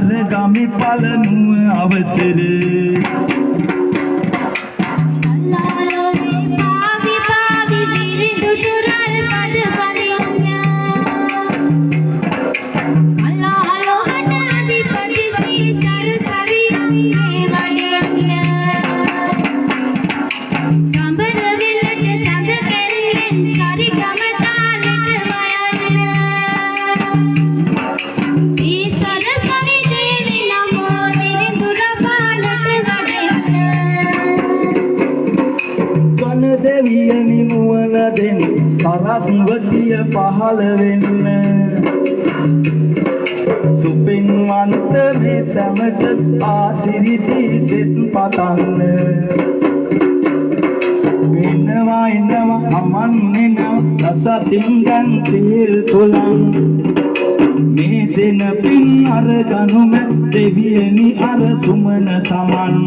ගමි පළමුව අවසර දෙවියනි මුවන දෙන්න සරස්වතිය පහළ වෙන්න සුපින්වන්ත මේ සැමට ආසිරිති සෙත් පතන්න එනවා අමන් එනවා රසතින් ගන් සීල් තුලන් මේ දෙන පින් අර ගනුම දෙවියනි අර සුමන සමන්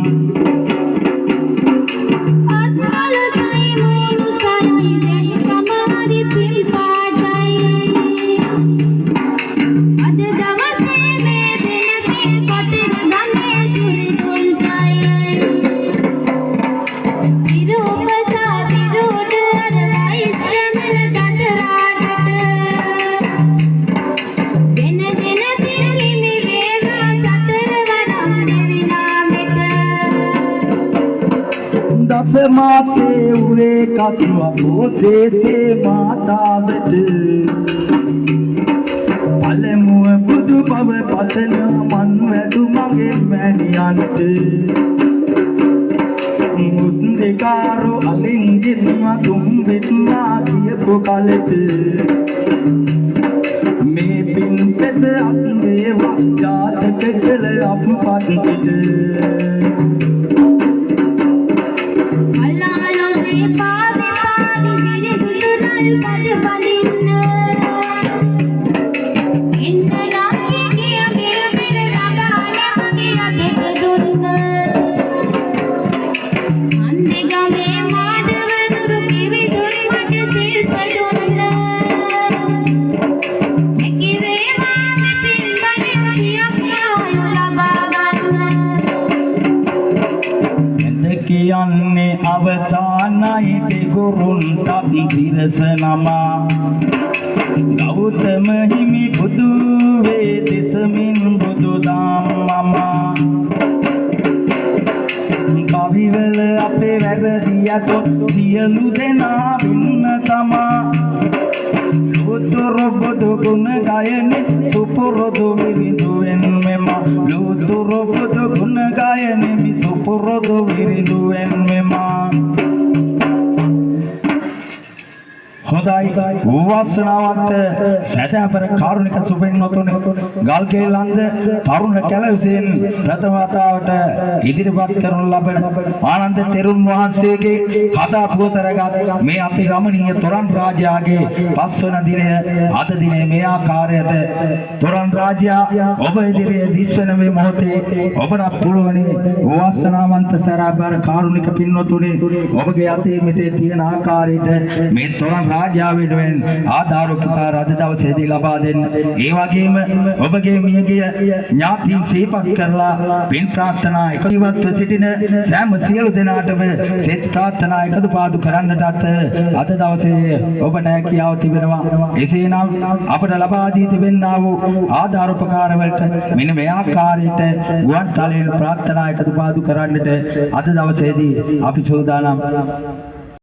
मासे उरे कतवा बोसे से मातावट पलमुව බුදු බව පතන මන් වැදු මගේ මෑණියන්ට මුද්දේකාරෝ අලින්ගින්වා තුම්බෙත්වා කියපු කලට මේ පින් පෙත අත් වේවා ජාතක කළ අපපත් පිට කියන්නේ අවසානයි දෙගුරුන්ටත් සිරස නමා ගෞතම හිමි බුදු වේ දෙසමින් බුදු දාම් මමා කවිවල අපේ වැරදියත් සියලු දෙනා වෙන්න සමා ලෝතුරු බුදු ගුණ ගයන සුපුරුදු විරිදුවෙන් මෙම ලෝතුරු බුදු ගුණ ගයන මි සුපුරුදු විරිදුවෙන් මෙම හොඳයි වාසනාවන්ත සදාපර කාරුණික සුපින්නතුනි ගල්කේලන්ද තරුණ කැලවිසෙන් ප්‍රථම වතාවට ඉදිරිපත් කරනු ලබන ආනන්ද තෙරුන් වහන්සේගේ කතා පුවතරගත් මේ අති රමණීය තොරන් රාජයාගේ පස්වන දිනය අද දිනේ මේ ආකාරයට තොරන් රාජයා ඔබ ඉදිරියේ දිස්වන මේ මොහොතේ ඔබට පුළුවනි වාසනාවන්ත සදාපර කාරුණික පින්නතුනි ඔබගේ අතේ මෙතේ තියෙන ආකාරයට මේ තොරන් රාජ්‍යා වෙනුවෙන් ආධාරෝපකාර අද දවසේදී ලබා දෙන්න. ඒ වගේම ඔබගේ මියගිය ඥාතීන් සිහිපත් කරලා පින් ප්‍රාර්ථනා එකතුවත්ව සිටින සෑම සියලු දෙනාටම සෙත් ප්‍රාර්ථනා එකතු පාදු කරන්නටත් අද දවසේ ඔබට හැකියාව තිබෙනවා. එසේනම් අපට ලබා දී තිබෙනා වූ ආධාරෝපකාර වලට මෙන්න මේ ආකාරයට ගුවන් තලයෙන් ප්‍රාර්ථනා එකතු පාදු කරන්නට අද දවසේදී අපි සූදානම්